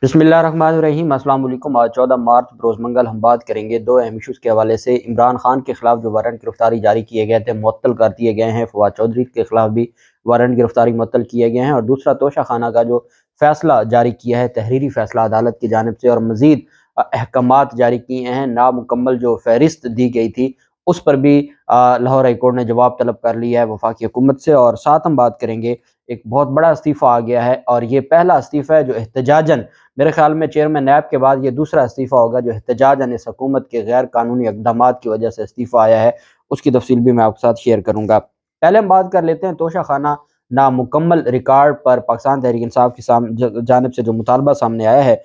بسم اللہ الرحمن الرحیم۔ السلام علیکم۔ آج 14 مارچ بروز منگل ہم بات کریں گے دو اہم ایشوز کے حوالے سے۔ عمران خان کے خلاف جو وارنٹ گرفتاری جاری کیے گئے تھے معطل کر دیے گئے ہیں، فواد چودھری کے خلاف بھی وارنٹ گرفتاری معطل کیے گئے ہیں، اور دوسرا توشہ خانہ کا جو فیصلہ جاری کیا ہے، تحریری فیصلہ عدالت کی جانب سے، اور مزید احکامات جاری کیے ہیں۔ نامکمل جو فہرست دی گئی تھی اس پر بھی لاہور ہائی کورٹ نے جواب طلب کر لیا ہے وفاقی حکومت سے۔ اور ساتھ ہم بات کریں گے ایک بہت بڑا استعفیٰ آ گیا ہے، اور یہ پہلا استعفیٰ ہے جو احتجاجاً، میرے خیال میں چیئرمین نیب کے بعد یہ دوسرا استعفیٰ ہوگا جو احتجاجاً اس حکومت کے غیر قانونی اقدامات کی وجہ سے استعفیٰ آیا ہے۔ اس کی تفصیل بھی میں آپ کے ساتھ شیئر کروں گا۔ پہلے ہم بات کر لیتے ہیں توشہ خانہ نامکمل ریکارڈ پر پاکستان تحریک انصاف کی جانب سے جو مطالبہ سامنے آیا ہے۔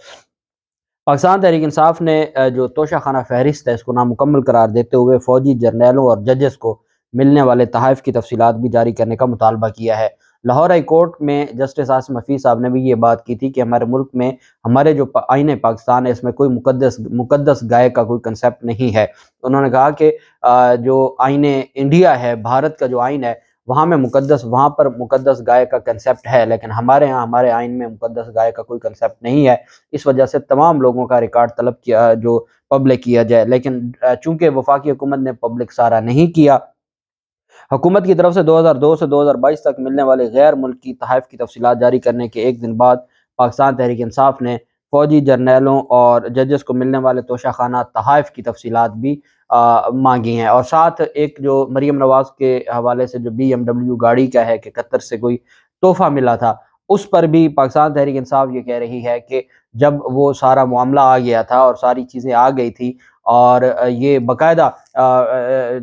پاکستان تحریک انصاف نے جو توشہ خانہ فہرست ہے اس کو نامکمل قرار دیتے ہوئے فوجی جرنیلوں اور ججز کو ملنے والے تحائف کی تفصیلات بھی جاری کرنے کا مطالبہ کیا ہے۔ لاہور ہائی کورٹ میں جسٹس عاصم حفیظ صاحب نے بھی یہ بات کی تھی کہ ہمارے ملک میں ہمارے جو آئین پاکستان ہے اس میں کوئی مقدس گائے کا کوئی کنسیپٹ نہیں ہے۔ انہوں نے کہا کہ جو آئین انڈیا ہے، بھارت کا جو آئین ہے، وہاں پر مقدس گائے کا کنسیپٹ ہے، لیکن ہمارے ہاں ہمارے آئین میں مقدس گائے کا کوئی کنسیپٹ نہیں ہے۔ اس وجہ سے تمام لوگوں کا ریکارڈ طلب کیا جو پبلک کیا جائے، لیکن چونکہ وفاقی حکومت نے پبلک سارا نہیں کیا، حکومت کی طرف سے 2002 سے 2022 تک ملنے والے غیر ملکی تحائف کی تفصیلات جاری کرنے کے ایک دن بعد پاکستان تحریک انصاف نے فوجی جرنیلوں اور ججز کو ملنے والے توشہ خانہ تحائف کی تفصیلات بھی مانگی ہیں، اور ساتھ ایک جو مریم نواز کے حوالے سے جو BMW گاڑی کا ہے کہ قطر سے کوئی تحفہ ملا تھا، اس پر بھی پاکستان تحریک انصاف یہ کہہ رہی ہے کہ جب وہ سارا معاملہ آ گیا تھا اور ساری چیزیں آ گئی تھی، اور یہ باقاعدہ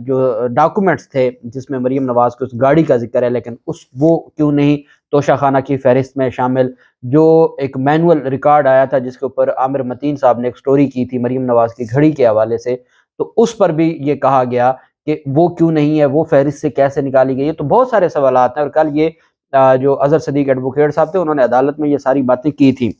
جو ڈاکومنٹس تھے جس میں مریم نواز کے اس گاڑی کا ذکر ہے، لیکن وہ کیوں نہیں توشہ خانہ کی فہرست میں شامل؟ جو ایک مینول ریکارڈ آیا تھا جس کے اوپر عامر متین صاحب نے ایک سٹوری کی تھی مریم نواز کی گھڑی کے حوالے سے، تو اس پر بھی یہ کہا گیا کہ وہ کیوں نہیں ہے، وہ فہرست سے کیسے نکالی گئی ہے؟ تو بہت سارے سوالات ہیں، اور کل یہ جو اظہر صدیق ایڈوکیٹ صاحب تھے انہوں نے عدالت میں یہ ساری باتیں کی تھیں۔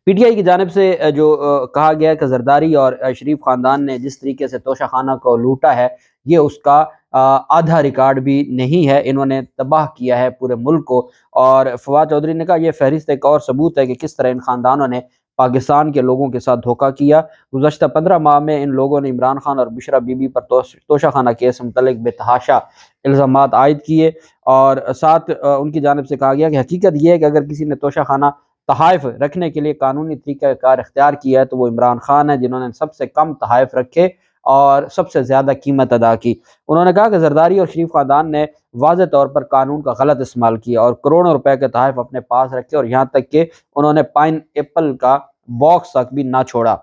پی ٹی آئی کی جانب سے جو کہا گیا کہ زرداری اور شریف خاندان نے جس طریقے سے توشہ خانہ کو لوٹا ہے، یہ اس کا آدھا ریکارڈ بھی نہیں ہے، انہوں نے تباہ کیا ہے پورے ملک کو۔ اور فواد چودھری نے کہا یہ فہرست ایک اور ثبوت ہے کہ کس طرح ان خاندانوں نے پاکستان کے لوگوں کے ساتھ دھوکہ کیا۔ گزشتہ 15 ماہ میں ان لوگوں نے عمران خان اور بشرا بی بی پر توشہ خانہ کیس متعلق بے تحاشا الزامات عائد کیے، اور ساتھ ان کی جانب سے کہا گیا کہ حقیقت یہ ہے کہ اگر کسی نے توشہ خانہ تحائف رکھنے کے لیے قانونی طریقہ کار اختیار کیا ہے تو وہ عمران خان ہے، جنہوں نے سب سے کم تحائف رکھے اور سب سے زیادہ قیمت ادا کی۔ انہوں نے کہا کہ زرداری اور شریف خاندان نے واضح طور پر قانون کا غلط استعمال کیا اور کروڑوں روپے کے تحائف اپنے پاس رکھے، اور یہاں تک کہ انہوں نے پائن ایپل کا باکس تک بھی نہ چھوڑا۔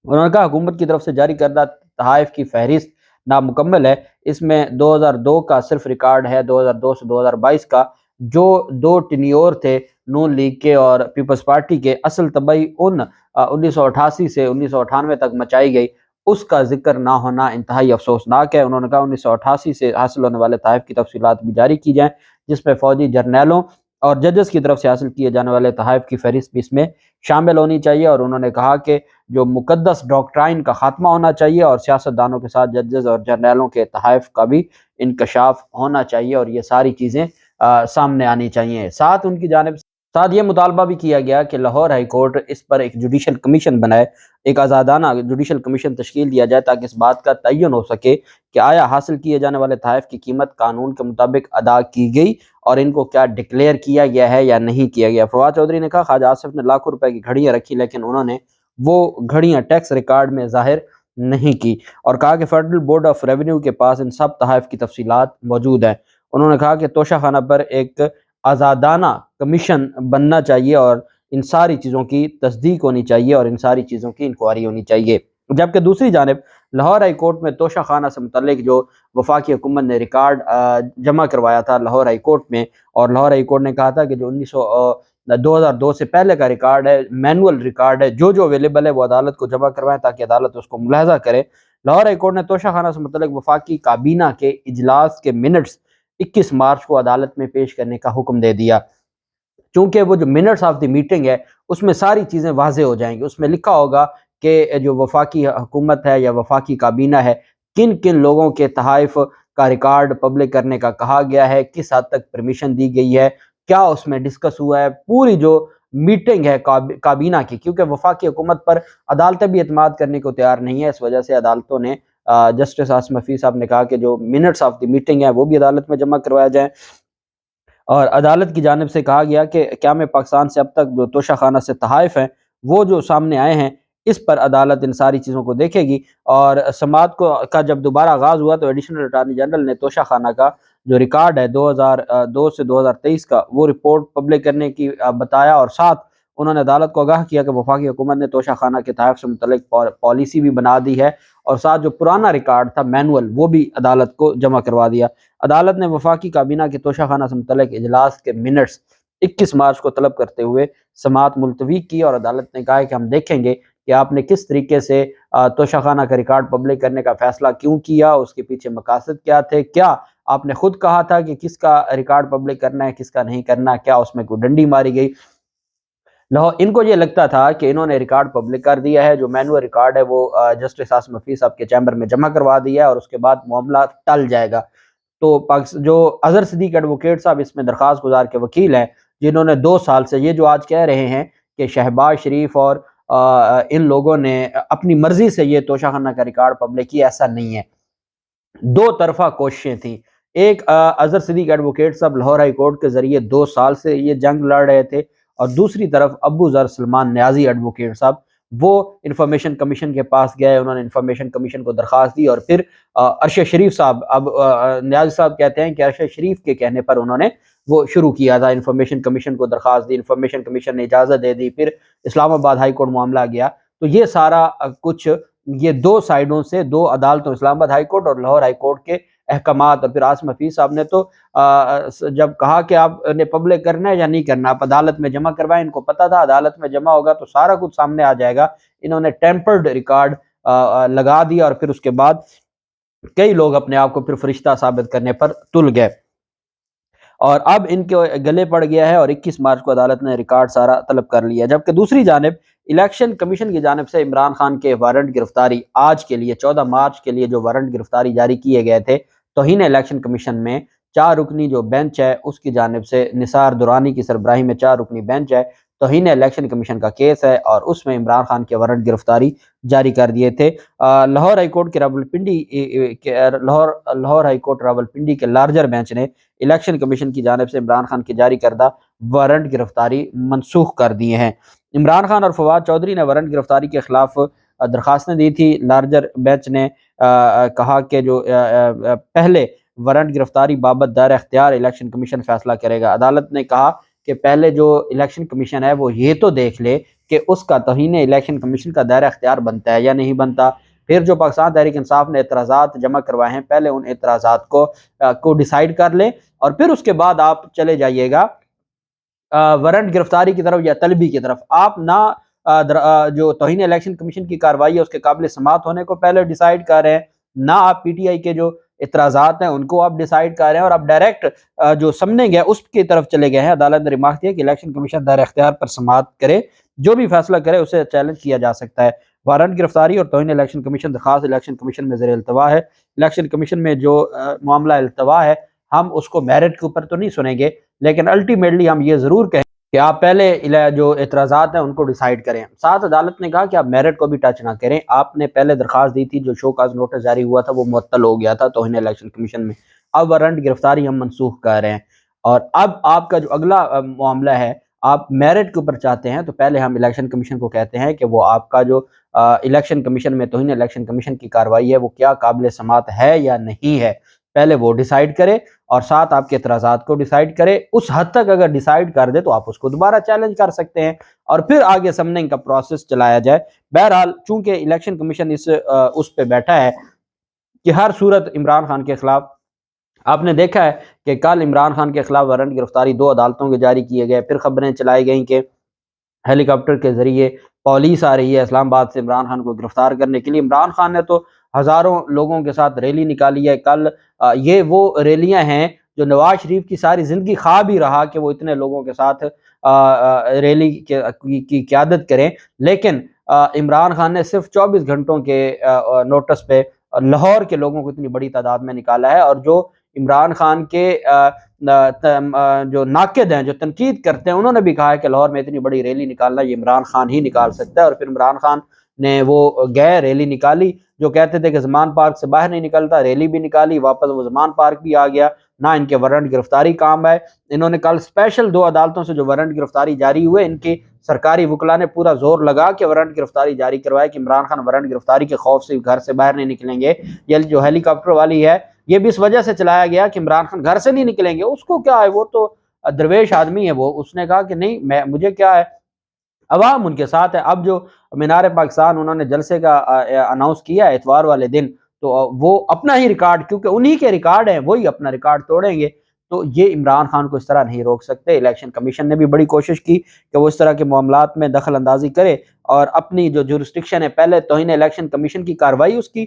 انہوں نے کہا حکومت کی طرف سے جاری کردہ تحائف کی فہرست نامکمل ہے، اس میں 2002 کا صرف ریکارڈ ہے، 2002 سے 2022 کا جو دو ٹینیور تھے نون لیگ کے اور پیپلز پارٹی کے، اصل تباہی 1988 سے 1998 تک مچائی گئی، اس کا ذکر نہ ہونا انتہائی افسوسناک ہے۔ انہوں نے کہا 1988 سے حاصل ہونے والے تحائف کی تفصیلات بھی جاری کی جائیں، جس میں فوجی جرنیلوں اور ججز کی طرف سے حاصل کیے جانے والے تحائف کی فہرست بھی اس میں شامل ہونی چاہیے۔ اور انہوں نے کہا کہ جو مقدس ڈاکٹرائن کا خاتمہ ہونا چاہیے، اور سیاست دانوں کے ساتھ ججز اور جرنیلوں کے تحائف کا بھی انکشاف ہونا چاہیے، اور یہ ساری چیزیں سامنے آنی چاہیے۔ ساتھ ان کی جانب ساتھ یہ مطالبہ بھی کیا گیا کہ لاہور ہائی کورٹ اس پر ایک جوڈیشل کمیشن بنائے، ایک آزادانہ جوڈیشل کمیشن تشکیل دیا جائے تاکہ اس بات کا تعین ہو سکے کہ آیا حاصل کیے جانے والے تحائف کی قیمت قانون کے مطابق ادا کی گئی اور ان کو کیا ڈکلیئر کیا گیا ہے یا نہیں کیا گیا۔ فواد چودھری نے کہا خواجہ آصف نے لاکھوں روپے کی گھڑیاں رکھی، لیکن انہوں نے وہ گھڑیاں ٹیکس ریکارڈ میں ظاہر نہیں کی، اور کہا کہ فیڈرل بورڈ آف ریونیو کے پاس ان سب تحائف کی تفصیلات موجود ہیں۔ انہوں نے کہا کہ توشہ خانہ پر ایک آزادانہ کمیشن بننا چاہیے اور ان ساری چیزوں کی تصدیق ہونی چاہیے اور ان ساری چیزوں کی انکوائری ہونی چاہیے۔ جبکہ دوسری جانب لاہور ہائی کورٹ میں توشہ خانہ سے متعلق جو وفاقی حکومت نے ریکارڈ جمع کروایا تھا لاہور ہائی کورٹ میں، اور لاہور ہائی کورٹ نے کہا تھا کہ جو 2002 سے پہلے کا ریکارڈ ہے، مینول ریکارڈ ہے، جو اویلیبل ہے وہ عدالت کو جمع کروائیں تاکہ عدالت اس کو ملاحظہ کرے۔ لاہور ہائی کورٹ نے توشہ خانہ سے متعلق وفاقی کابینہ کے اجلاس کے منٹس 21 مارچ کو عدالت میں پیش کرنے کا حکم دے دیا، چونکہ وہ جو منٹس آف دی میٹنگ ہے اس میں ساری چیزیں واضح ہو جائیں گی، اس میں لکھا ہوگا کہ جو وفاقی حکومت ہے یا وفاقی کابینہ ہے کن کن لوگوں کے تحائف کا ریکارڈ پبلک کرنے کا کہا گیا ہے، کس حد تک پرمیشن دی گئی ہے، کیا اس میں ڈسکس ہوا ہے، پوری جو میٹنگ ہے کابینہ کی، کیونکہ وفاقی حکومت پر عدالتیں بھی اعتماد کرنے کو تیار نہیں ہے۔ اس وجہ سے عدالتوں نے جسٹس عاصم حفیظ صاحب نے کہا کہ جو منٹس آف دی میٹنگ ہے وہ بھی عدالت میں جمع کروایا جائیں، اور عدالت کی جانب سے کہا گیا کہ قیام پاکستان سے اب تک جو توشہ خانہ سے تحائف ہیں وہ جو سامنے آئے ہیں، اس پر عدالت ان ساری چیزوں کو دیکھے گی۔ اور سماعت کا جب دوبارہ آغاز ہوا تو ایڈیشنل اٹارنی جنرل نے توشہ خانہ کا جو ریکارڈ ہے 2002 سے 2023 کا، وہ رپورٹ پبلک کرنے کی بتایا، اور ساتھ انہوں نے عدالت کو آگاہ کیا کہ وفاقی حکومت نے توشہ خانہ کے تحائف سے متعلق پالیسی بھی بنا دی ہے، اور ساتھ جو پرانا ریکارڈ تھا مینول وہ بھی عدالت کو جمع کروا دیا۔ عدالت نے وفاقی کابینہ کے توشہ خانہ سے متعلق اجلاس کے منٹس 21 مارچ کو طلب کرتے ہوئے سماعت ملتوی کی، اور عدالت نے کہا ہے کہ ہم دیکھیں گے کہ آپ نے کس طریقے سے توشہ خانہ کا ریکارڈ پبلک کرنے کا فیصلہ کیوں کیا، اس کے پیچھے مقاصد کیا تھے، کیا آپ نے خود کہا تھا کہ کس کا ریکارڈ پبلک کرنا ہے کس کا نہیں کرنا، کیا اس میں کوئی ڈنڈی ماری گئی۔ ان کو یہ لگتا تھا کہ انہوں نے ریکارڈ پبلک کر دیا ہے، جو مینول ریکارڈ ہے وہ جسٹس عاصم حفیظ صاحب کے چیمبر میں جمع کروا دیا ہے، اور اس کے بعد معاملہ ٹل جائے گا۔ تو جو اظہر صدیق ایڈوکیٹ صاحب اس میں درخواست گزار کے وکیل ہیں، جنہوں نے 2 سال سے یہ جو آج کہہ رہے ہیں کہ شہباز شریف اور ان لوگوں نے اپنی مرضی سے یہ توشہ خانہ کا ریکارڈ پبلک کیا، ایسا نہیں ہے۔ 2 طرفہ کوششیں تھیں۔ ایک اظہر صدیق ایڈوکیٹ صاحب لاہور ہائی کورٹ کے ذریعے 2 سال سے یہ جنگ لڑ رہے تھے، اور دوسری طرف ابو ذر سلمان نیازی ایڈوکیٹ صاحب، وہ انفارمیشن کمیشن کے پاس گئے، انہوں نے انفارمیشن کمیشن کو درخواست دی، اور پھر ارشد شریف صاحب، اب نیازی صاحب کہتے ہیں کہ ارشد شریف کے کہنے پر انہوں نے وہ شروع کیا تھا، انفارمیشن کمیشن کو درخواست دی، انفارمیشن کمیشن نے اجازت دے دی، پھر اسلام آباد ہائی کورٹ معاملہ گیا۔ تو یہ سارا کچھ یہ 2 سائیڈوں سے 2 عدالتوں، اسلام آباد ہائی کورٹ اور لاہور ہائی کورٹ کے احکامات، اور پھر عاصم حفیظ صاحب نے تو جب کہا کہ آپ نے پبلک کرنا ہے یا نہیں کرنا، آپ عدالت میں جمع کروائیں، ان کو پتا تھا عدالت میں جمع ہوگا تو سارا کچھ سامنے آ جائے گا، انہوں نے ٹیمپرڈ ریکارڈ لگا دیا، اور پھر اس کے بعد کئی لوگ اپنے آپ کو پھر فرشتہ ثابت کرنے پر تل گئے، اور اب ان کے گلے پڑ گیا ہے، اور 21 مارچ کو عدالت نے ریکارڈ سارا طلب کر لیا۔ جبکہ دوسری جانب الیکشن کمیشن کی جانب سے عمران خان کے وارنٹ گرفتاری آج کے لیے 14 مارچ کے لیے جو وارنٹ گرفتاری جاری کیے گئے تھے، توہین الیکشن کمیشن میں 4 رکنی جو بینچ ہے اس کی جانب سے نثار درانی کی سربراہی میں 4 رکنی بینچ ہے، توہین الیکشن کمیشن کا کیس ہے، اور اس میں عمران خان کے وارنٹ گرفتاری جاری کر دیے تھے۔ لاہور ہائی کورٹ کے لاہور ہائی کورٹ راولپنڈی کے لارجر بینچ نے الیکشن کمیشن کی جانب سے عمران خان کی جاری کردہ وارنٹ گرفتاری منسوخ کر دیے ہیں۔ عمران خان اور فواد چودھری نے وارنٹ گرفتاری کے خلاف درخواستیں دی تھی۔ لارجر بینچ نے کہا کہ جو پہلے وارنٹ گرفتاری بابت دائرہ اختیار الیکشن کمیشن فیصلہ کرے گا۔ عدالت نے کہا کہ پہلے جو الیکشن کمیشن ہے وہ یہ تو دیکھ لے کہ اس کا توہین الیکشن کمیشن کا دائرہ اختیار بنتا ہے یا نہیں بنتا۔ پھر جو پاکستان تحریک انصاف نے اعتراضات جمع کروائے ہیں، پہلے ان اعتراضات کو ڈیسائیڈ کر لے، اور پھر اس کے بعد آپ چلے جائیے گا وارنٹ گرفتاری کی طرف یا طلبی کی طرف۔ آپ نہ جو توہین الیکشن کمیشن کی کارروائی ہے اس کے قابل سماعت ہونے کو پہلے ڈیسائیڈ کر رہے ہیں، نہ آپ پی ٹی آئی کے جو اعتراضات ہیں ان کو آپ ڈیسائیڈ کر رہے ہیں، اور آپ ڈائریکٹ جو سمننگ ہے اس کی طرف چلے گئے ہیں۔ عدالت نے ریمارک دیا کہ الیکشن کمیشن دائرہ اختیار پر سماعت کرے، جو بھی فیصلہ کرے اسے چیلنج کیا جا سکتا ہے۔ وارنٹ گرفتاری اور توہین الیکشن کمیشن درخواست الیکشن کمیشن میں زیر التوا ہے۔ الیکشن کمیشن میں جو معاملہ التوا ہے ہم اس کو میرٹ کے اوپر تو نہیں سنیں گے، لیکن الٹیمیٹلی ہم یہ ضرور کہیں کہ آپ پہلے جو اعتراضات ہیں ان کو ڈیسائیڈ کریں۔ ساتھ عدالت نے کہا کہ آپ میرٹ کو بھی ٹچ نہ کریں، آپ نے پہلے درخواست دی تھی، جو شو کاز نوٹس جاری ہوا تھا وہ معطل ہو گیا تھا توہین الیکشن کمیشن میں، اب وارنٹ گرفتاری ہم منسوخ کر رہے ہیں، اور اب آپ کا جو اگلا معاملہ ہے آپ میرٹ کے اوپر چاہتے ہیں، تو پہلے ہم الیکشن کمیشن کو کہتے ہیں کہ وہ آپ کا جو الیکشن کمیشن میں توہین الیکشن کمیشن کی کارروائی ہے وہ کیا قابل سماعت ہے یا نہیں ہے، پہلے وہ ڈیسائیڈ کرے، اور ساتھ آپ کے اعتراضات کو ڈیسائیڈ کرے۔ اس حد تک اگر ڈیسائیڈ کر دے تو آپ اس کو دوبارہ چیلنج کر سکتے ہیں، اور پھر آگے سمننگ کا پروسیس چلایا جائے۔ بہرحال چونکہ الیکشن کمیشن اس پہ بیٹھا ہے کہ ہر صورت عمران خان کے خلاف، آپ نے دیکھا ہے کہ کل عمران خان کے خلاف وارنٹ گرفتاری 2 عدالتوں کے جاری کیے گئے، پھر خبریں چلائی گئیں کہ ہیلی کاپٹر کے ذریعے پولیس آ رہی ہے اسلام آباد سے عمران خان کو گرفتار کرنے کے لیے۔ عمران خان نے تو ہزاروں لوگوں کے ساتھ ریلی نکالی ہے کل، یہ وہ ریلیاں ہیں جو نواز شریف کی ساری زندگی خواب ہی رہا کہ وہ اتنے لوگوں کے ساتھ ریلی کی قیادت کریں، لیکن عمران خان نے صرف 24 گھنٹوں کے نوٹس پہ لاہور کے لوگوں کو اتنی بڑی تعداد میں نکالا ہے، اور جو عمران خان کے جو ناقد ہیں، جو تنقید کرتے ہیں، انہوں نے بھی کہا ہے کہ لاہور میں اتنی بڑی ریلی نکالنا یہ عمران خان ہی نکال سکتا ہے، اور پھر عمران خان نے وہ گئے، ریلی نکالی، جو کہتے تھے کہ زمان پارک سے باہر نہیں نکلتا، ریلی بھی نکالی، واپس وہ زمان پارک بھی آ گیا، نہ ان کے وارنٹ گرفتاری کام آئے۔ انہوں نے کل اسپیشل 2 عدالتوں سے جو وارنٹ گرفتاری جاری ہوئے، ان کی سرکاری وکلا نے پورا زور لگا کہ وارنٹ گرفتاری جاری کروایا کہ عمران خان وارنٹ گرفتاری کے خوف سے گھر سے باہر نہیں نکلیں گے۔ یہ جو ہیلی کاپٹر والی ہے، یہ بھی اس وجہ سے چلایا گیا کہ عمران خان گھر سے نہیں نکلیں گے، اس کو کیا ہے، وہ تو درویش آدمی ہے، وہ اس نے کہا کہ نہیں، مجھے کیا ہے، عوام ان کے ساتھ ہے۔ اب جو مینار پاکستان انہوں نے جلسے کا اناؤنس کیا ہے اتوار والے دن، تو وہ اپنا ہی ریکارڈ، کیونکہ انہی کے ریکارڈ ہیں، وہی اپنا ریکارڈ توڑیں گے، تو یہ عمران خان کو اس طرح نہیں روک سکتے۔ الیکشن کمیشن نے بھی بڑی کوشش کی کہ وہ اس طرح کے معاملات میں دخل اندازی کرے، اور اپنی جو جورسڈکشن ہے، پہلے توہین الیکشن کمیشن کی کارروائی اس کی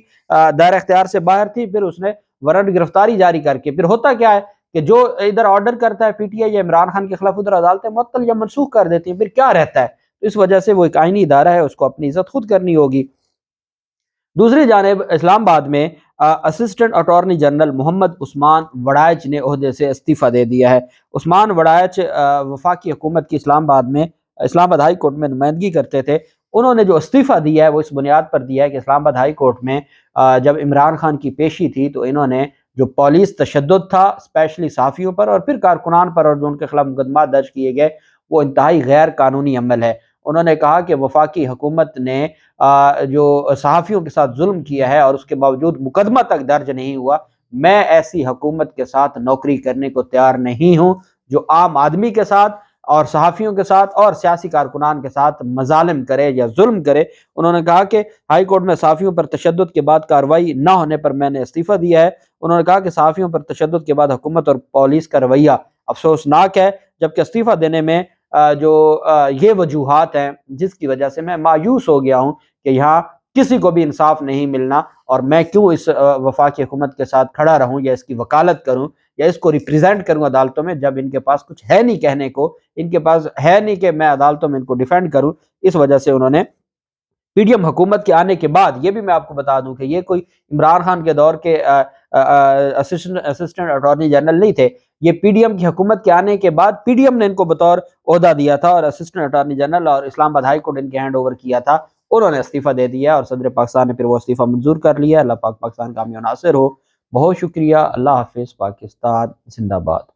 دائر اختیار سے باہر تھی، پھر اس نے وارنٹ گرفتاری جاری کر کے، پھر ہوتا کیا ہے کہ جو ادھر آرڈر کرتا ہے پی ٹی آئی یا عمران خان کے خلاف، ادھر عدالتیں معطل یا منسوخ کر دیتی ہیں، پھر کیا رہتا ہے؟ اس وجہ سے وہ ایک آئینی ادارہ ہے، اس کو اپنی عزت خود کرنی ہوگی۔ دوسری جانب اسلام آباد میں assistant attorney general Muhammad Usman Warraich نے عہدے سے استعفیٰ دے دیا ہے۔ عثمان وڑائچ وفاقی حکومت کی اسلام آباد ہائی کورٹ میں نمائندگی کرتے تھے۔ انہوں نے جو استعفیٰ دیا ہے وہ اس بنیاد پر دیا ہے کہ اسلام آباد ہائی کورٹ میں جب عمران خان کی پیشی تھی، تو انہوں نے جو پولیس تشدد تھا اسپیشلی صحافیوں پر اور پھر کارکنان پر، اور جو ان کے خلاف مقدمات درج کیے گئے، وہ انتہائی غیر قانونی عمل ہے۔ انہوں نے کہا کہ وفاقی حکومت نے جو صحافیوں کے ساتھ ظلم کیا ہے اور اس کے باوجود مقدمہ تک درج نہیں ہوا، میں ایسی حکومت کے ساتھ نوکری کرنے کو تیار نہیں ہوں جو عام آدمی کے ساتھ اور صحافیوں کے ساتھ اور سیاسی کارکنان کے ساتھ مظالم کرے یا ظلم کرے۔ انہوں نے کہا کہ ہائی کورٹ میں صحافیوں پر تشدد کے بعد کارروائی نہ ہونے پر میں نے استعفیٰ دیا ہے۔ انہوں نے کہا کہ صحافیوں پر تشدد کے بعد حکومت اور پولیس کا رویہ افسوسناک ہے، جبکہ استعفیٰ دینے میں جو یہ وجوہات ہیں جس کی وجہ سے میں مایوس ہو گیا ہوں کہ یہاں کسی کو بھی انصاف نہیں ملنا، اور میں کیوں اس وفاقی حکومت کے ساتھ کھڑا رہوں یا اس کی وکالت کروں یا اس کو ریپریزنٹ کروں عدالتوں میں، جب ان کے پاس کچھ ہے نہیں کہنے کو، ان کے پاس ہے نہیں کہ میں عدالتوں میں ان کو ڈیفینڈ کروں۔ اس وجہ سے انہوں نے پی ڈی ایم حکومت کے آنے کے بعد، یہ بھی میں آپ کو بتا دوں کہ یہ کوئی عمران خان کے دور کے اسسٹنٹ اٹارنی جنرل نہیں تھے، یہ پی ڈی ایم کی حکومت کے آنے کے بعد پی ڈی ایم نے ان کو بطور عہدہ دیا تھا، اور اسسٹنٹ اٹارنی جنرل اور اسلام آباد ہائی کورٹ ان کے ہینڈ اوور کیا تھا، انہوں نے استعفیٰ دے دیا اور صدر پاکستان نے پھر وہ استعفیٰ منظور کر لیا۔ اللہ پاک پاکستان کامیاب ناصر ہو۔ بہت شکریہ۔ اللہ حافظ۔ پاکستان زندہ باد۔